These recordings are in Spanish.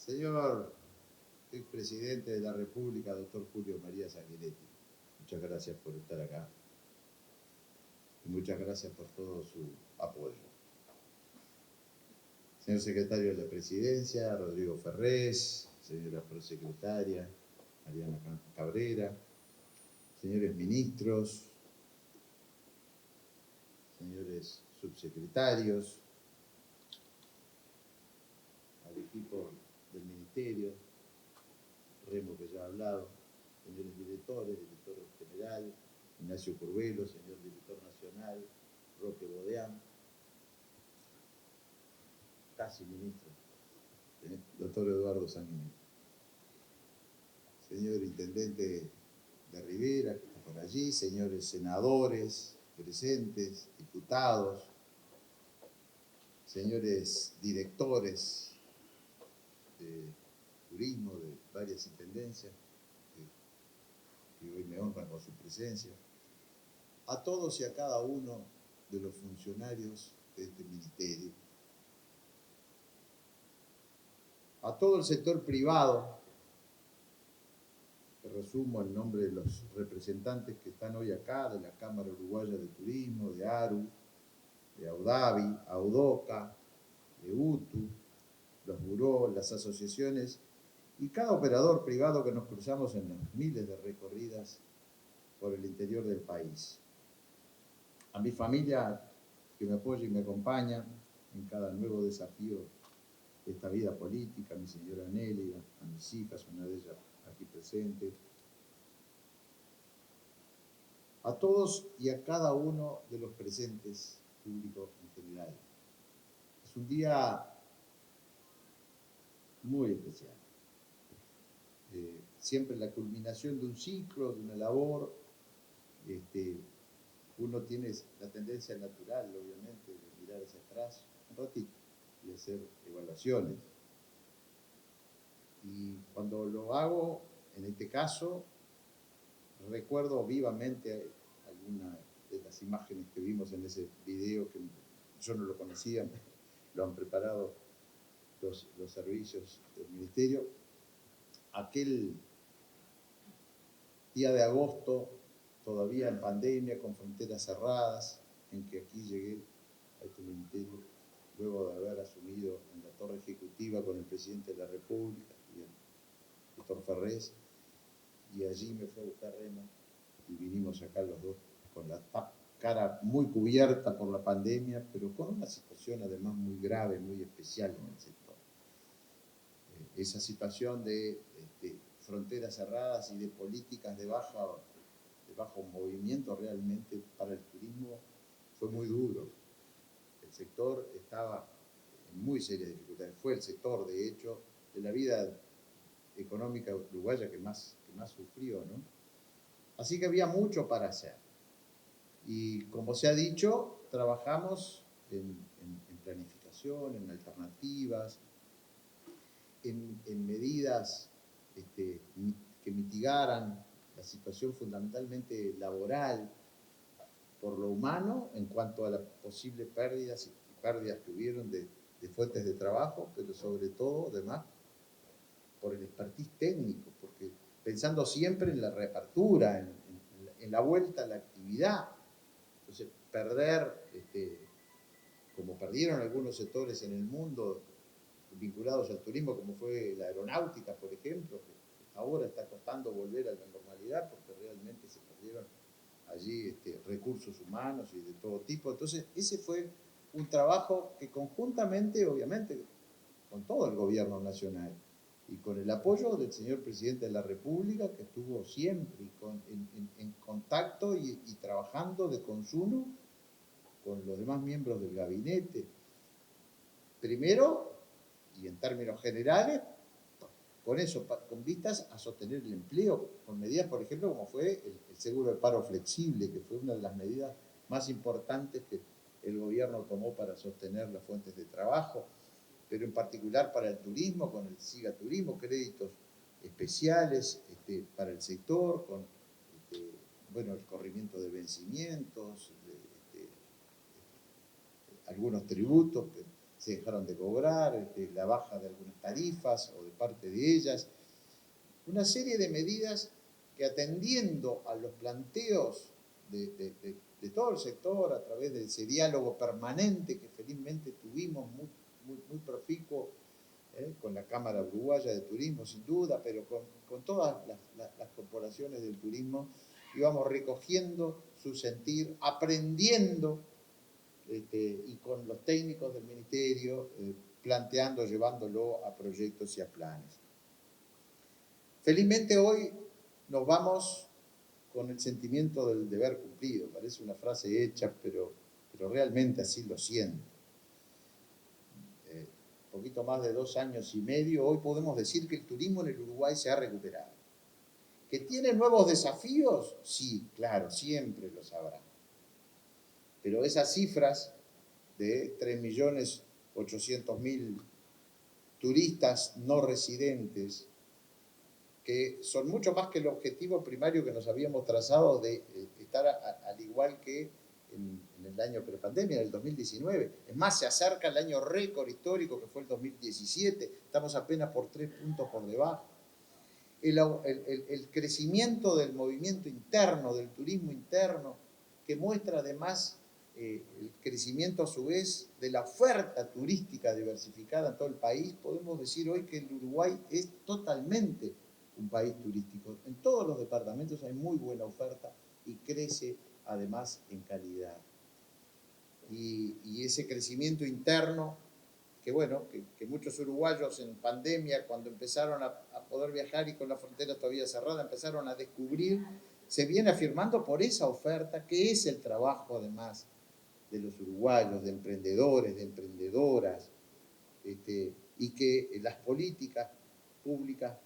Señor expresidente de la República, doctor Julio María Sanguinetti, muchas gracias por estar acá y muchas gracias por todo su apoyo. Señor secretario de la Presidencia, Rodrigo Ferrés, señora prosecretaria, Mariana Cabrera, señores ministros, señores subsecretarios, al equipo del Ministerio, Remo que ya ha hablado, señores directores, director general, Ignacio Curvelo, señor director nacional, Roque Bodeán, casi ministro, doctor Eduardo Sanguinetti, señor intendente de Rivera, que está por allí, señores senadores presentes, diputados, señores directores de turismo de varias intendencias, que hoy me honran con su presencia, a todos y a cada uno de los funcionarios de este ministerio, a todo el sector privado, que resumo en nombre de los representantes que están hoy acá, de la Cámara Uruguaya de Turismo, de ARU, de AUDAVI, AUDOCA, de UTU, los burós, las asociaciones y cada operador privado que nos cruzamos en las miles de recorridas por el interior del país. A mi familia que me apoya y me acompaña en cada nuevo desafío de esta vida política, a mi señora Nélida, a mis hijas, una de ellas aquí presente, a todos y a cada uno de los presentes, público en general. Es un día muy especial. Siempre la culminación de un ciclo, de una labor, uno tiene la tendencia natural, obviamente, de mirar hacia atrás un ratito y hacer evaluaciones. Y cuando lo hago, en este caso, recuerdo vivamente algunas de las imágenes que vimos en ese video, que yo no lo conocía, lo han preparado los servicios del Ministerio. Aquel día de agosto, todavía en pandemia, con fronteras cerradas, en que aquí llegué a este ministerio, luego de haber asumido en la torre ejecutiva con el presidente de la República y el doctor Ferrés, y allí me fue a buscar Remo, y vinimos acá los dos con la cara muy cubierta por la pandemia, pero con una situación además muy grave, muy especial en el sector. Esa situación de fronteras cerradas y de políticas de bajo movimiento realmente para el turismo fue muy duro. El sector estaba en muy serias dificultades. Fue el sector, de hecho, de la vida económica uruguaya que más sufrió, ¿no? Así que había mucho para hacer. Y como se ha dicho, trabajamos en planificación, en alternativas, en medidas que mitigaran la situación fundamentalmente laboral por lo humano en cuanto a las posibles pérdidas que hubieron de fuentes de trabajo, pero sobre todo, además, por el expertise técnico, porque pensando siempre en la reapertura, en la vuelta a la actividad. Entonces, perder, como perdieron algunos sectores en el mundo vinculados al turismo, como fue la aeronáutica, por ejemplo, que ahora está costando volver a la normalidad porque realmente se perdieron allí recursos humanos y de todo tipo. Entonces, ese fue un trabajo que conjuntamente, obviamente, con todo el gobierno nacional y con el apoyo del señor presidente de la República, que estuvo siempre en contacto y trabajando de consumo con los demás miembros del gabinete. Primero, y en términos generales, con eso, con vistas a sostener el empleo, con medidas, por ejemplo, como fue el seguro de paro flexible, que fue una de las medidas más importantes que el gobierno tomó para sostener las fuentes de trabajo, pero en particular para el turismo, con el SIGA Turismo, créditos especiales para el sector, con bueno, el corrimiento de vencimientos, algunos tributos que se dejaron de cobrar, la baja de algunas tarifas o de parte de ellas. Una serie de medidas que, atendiendo a los planteos de todo el sector a través de ese diálogo permanente que felizmente tuvimos muy proficuo, con la Cámara Uruguaya de Turismo sin duda, pero con todas las corporaciones del turismo, íbamos recogiendo su sentir, aprendiendo, y con los técnicos del ministerio, planteando, llevándolo a proyectos y a planes. Felizmente hoy nos vamos con el sentimiento del deber cumplido. Parece una frase hecha, pero realmente así lo siento. Poquito más de 2 años y medio, hoy podemos decir que el turismo en el Uruguay se ha recuperado. ¿Que tiene nuevos desafíos? Sí, claro, siempre los habrá. Pero esas cifras de 3.800.000 turistas no residentes, que son mucho más que el objetivo primario que nos habíamos trazado de estar al igual que en el año prepandemia, en el 2019. Es más, se acerca el año récord histórico que fue el 2017, estamos apenas por 3 puntos por debajo. El crecimiento del movimiento interno, del turismo interno, que muestra además el crecimiento a su vez de la oferta turística diversificada en todo el país, podemos decir hoy que el Uruguay es totalmente un país turístico. En todos los departamentos hay muy buena oferta y crece además en calidad. Y ese crecimiento interno, que bueno, que muchos uruguayos en pandemia, cuando empezaron a poder viajar y con la frontera todavía cerrada, empezaron a descubrir, se viene afirmando por esa oferta, que es el trabajo además de los uruguayos, de emprendedores, de emprendedoras, y que las políticas públicas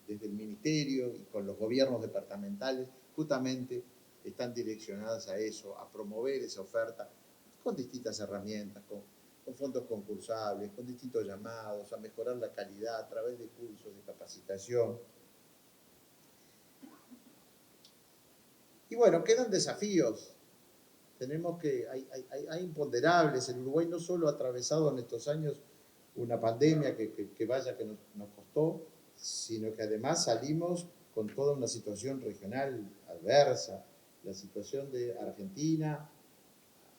desde el ministerio y con los gobiernos departamentales justamente están direccionadas a eso, a promover esa oferta con distintas herramientas, con fondos concursables, con distintos llamados, a mejorar la calidad a través de cursos de capacitación. Y bueno, quedan desafíos. Tenemos que, hay imponderables. El Uruguay no solo ha atravesado en estos años una pandemia que vaya que nos costó, sino que además salimos con toda una situación regional adversa. La situación de Argentina,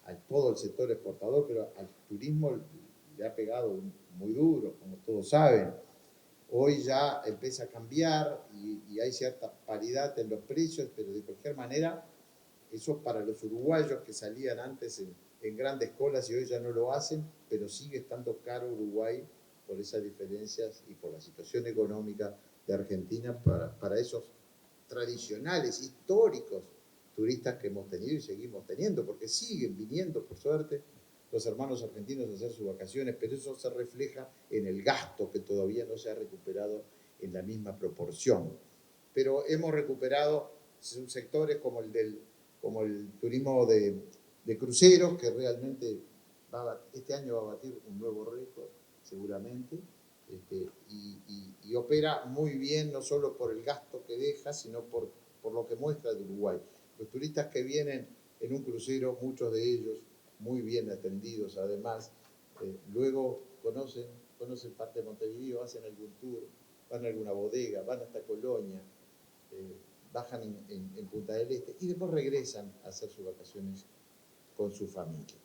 a todo el sector exportador, pero al turismo le ha pegado muy duro, como todos saben. Hoy ya empieza a cambiar y hay cierta paridad en los precios, pero de cualquier manera, eso para los uruguayos que salían antes en grandes colas y hoy ya no lo hacen, pero sigue estando caro Uruguay por esas diferencias y por la situación económica de Argentina para esos tradicionales, históricos turistas que hemos tenido y seguimos teniendo, porque siguen viniendo, por suerte, los hermanos argentinos a hacer sus vacaciones, pero eso se refleja en el gasto que todavía no se ha recuperado en la misma proporción. Pero hemos recuperado sectores como el turismo de cruceros, que realmente este año va a batir un nuevo récord, seguramente, y opera muy bien, no solo por el gasto que deja, sino por lo que muestra de Uruguay. Los turistas que vienen en un crucero, muchos de ellos muy bien atendidos además, luego conocen parte de Montevideo, hacen algún tour, van a alguna bodega, van hasta Colonia, bajan en Punta del Este y después regresan a hacer sus vacaciones con su familia.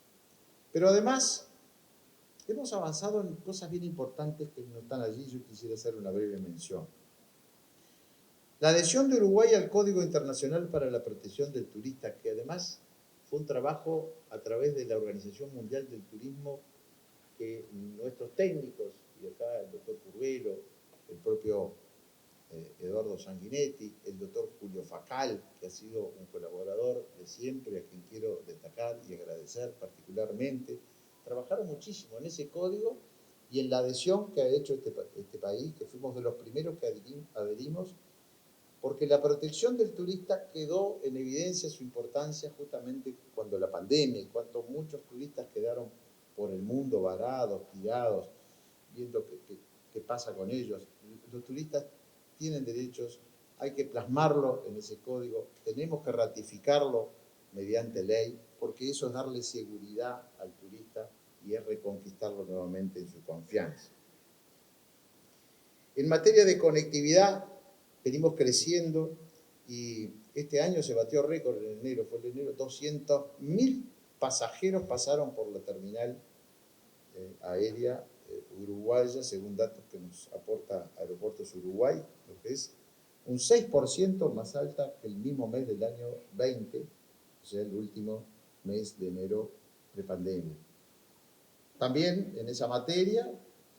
Pero además hemos avanzado en cosas bien importantes que no están allí, yo quisiera hacer una breve mención. La adhesión de Uruguay al Código Internacional para la Protección del Turista, que además fue un trabajo a través de la Organización Mundial del Turismo que nuestros técnicos, y acá el doctor Curvelo, el propio Eduardo Sanguinetti, el doctor Julio Facal, que ha sido un colaborador de siempre, a quien quiero destacar y agradecer particularmente, trabajaron muchísimo en ese código y en la adhesión que ha hecho este país, que fuimos de los primeros que adherimos, porque la protección del turista quedó en evidencia su importancia justamente cuando la pandemia y cuando muchos turistas quedaron por el mundo varados, tirados, viendo qué pasa con ellos. Los turistas tienen derechos, hay que plasmarlo en ese código, tenemos que ratificarlo mediante ley, porque eso es darle seguridad al turista y es reconquistarlo nuevamente en su confianza. En materia de conectividad, venimos creciendo y este año se batió récord en enero, fue en enero, 200.000 pasajeros pasaron por la terminal aérea uruguaya, según datos que nos aporta Aeropuertos Uruguay, lo que es un 6% más alta que el mismo mes del año 20, o sea, el último mes de enero prepandemia. También en esa materia,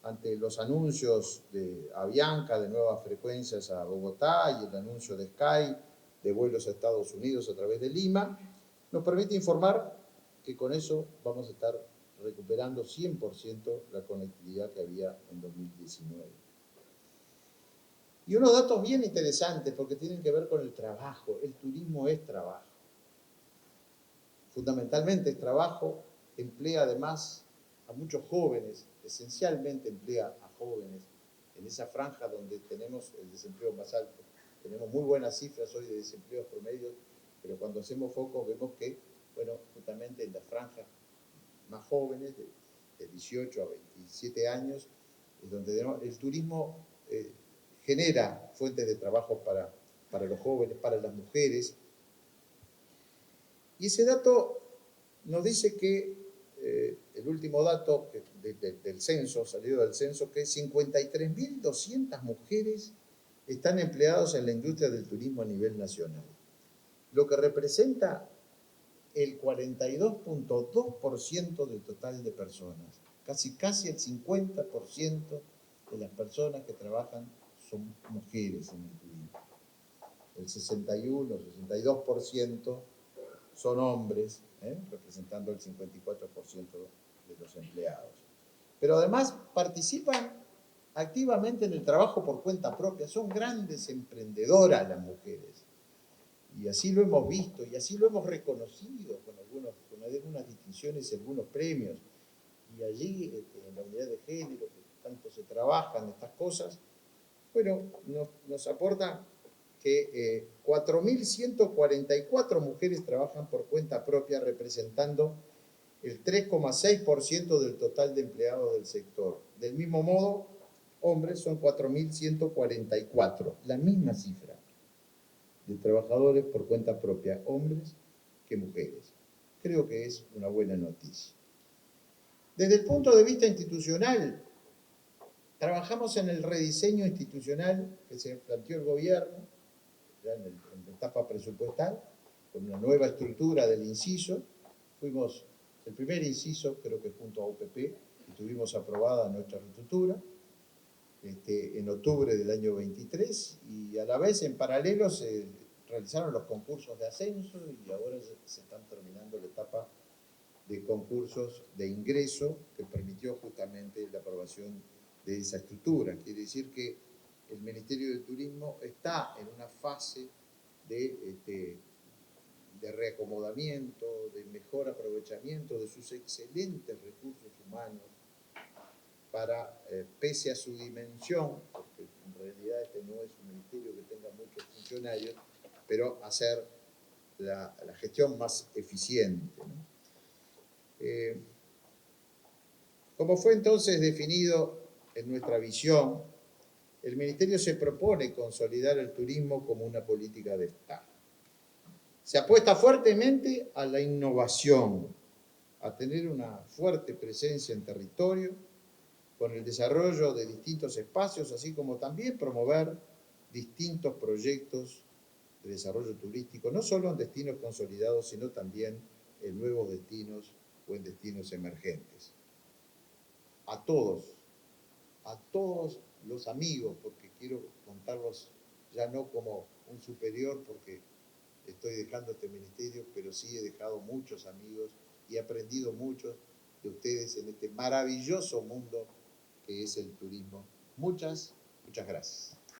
ante los anuncios de Avianca de nuevas frecuencias a Bogotá y el anuncio de Sky de vuelos a Estados Unidos a través de Lima, nos permite informar que con eso vamos a estar recuperando 100% la conectividad que había en 2019. Y unos datos bien interesantes porque tienen que ver con el trabajo. El turismo es trabajo. Fundamentalmente es trabajo, emplea además a muchos jóvenes, esencialmente emplea a jóvenes en esa franja donde tenemos el desempleo más alto. Tenemos muy buenas cifras hoy de desempleo promedio, pero cuando hacemos focos vemos que, bueno, justamente en las franjas más jóvenes, de 18 a 27 años, es donde el turismo genera fuentes de trabajo para los jóvenes, para las mujeres. Y ese dato nos dice que, el último dato del censo, salido del censo, que 53.200 mujeres están empleadas en la industria del turismo a nivel nacional, lo que representa el 42.2% del total de personas. Casi el 50% de las personas que trabajan son mujeres en el turismo. El 61, 62% son hombres, representando el 54% de los empleados. Pero además participan activamente en el trabajo por cuenta propia, son grandes emprendedoras las mujeres. Y así lo hemos visto, y así lo hemos reconocido con algunas distinciones y algunos premios. Y allí, en la unidad de género, que tanto se trabajan estas cosas, bueno, nos aporta que 4.144 mujeres trabajan por cuenta propia, representando el 3,6% del total de empleados del sector. Del mismo modo, hombres son 4.144, la misma cifra de trabajadores por cuenta propia, hombres que mujeres. Creo que es una buena noticia. Desde el punto de vista institucional, trabajamos en el rediseño institucional que se planteó el gobierno, ya en la etapa presupuestal, con una nueva estructura del inciso. Fuimos el primer inciso, creo que junto a OPP, y tuvimos aprobada nuestra estructura en octubre del año 23, y a la vez, en paralelo, se realizaron los concursos de ascenso y ahora se están terminando la etapa de concursos de ingreso que permitió justamente la aprobación de esa estructura. Quiere decir que el Ministerio de Turismo está en una fase de reacomodamiento, de mejor aprovechamiento de sus excelentes recursos humanos para, pese a su dimensión, porque en realidad este no es un ministerio que tenga muchos funcionarios, pero hacer la gestión más eficiente, ¿no? Como fue entonces definido en nuestra visión, el Ministerio se propone consolidar el turismo como una política de Estado. Se apuesta fuertemente a la innovación, a tener una fuerte presencia en territorio, con el desarrollo de distintos espacios, así como también promover distintos proyectos de desarrollo turístico, no solo en destinos consolidados, sino también en nuevos destinos o en destinos emergentes. A todos los amigos, porque quiero contarlos ya no como un superior, porque estoy dejando este ministerio, pero sí he dejado muchos amigos y he aprendido mucho de ustedes en este maravilloso mundo que es el turismo. Muchas gracias.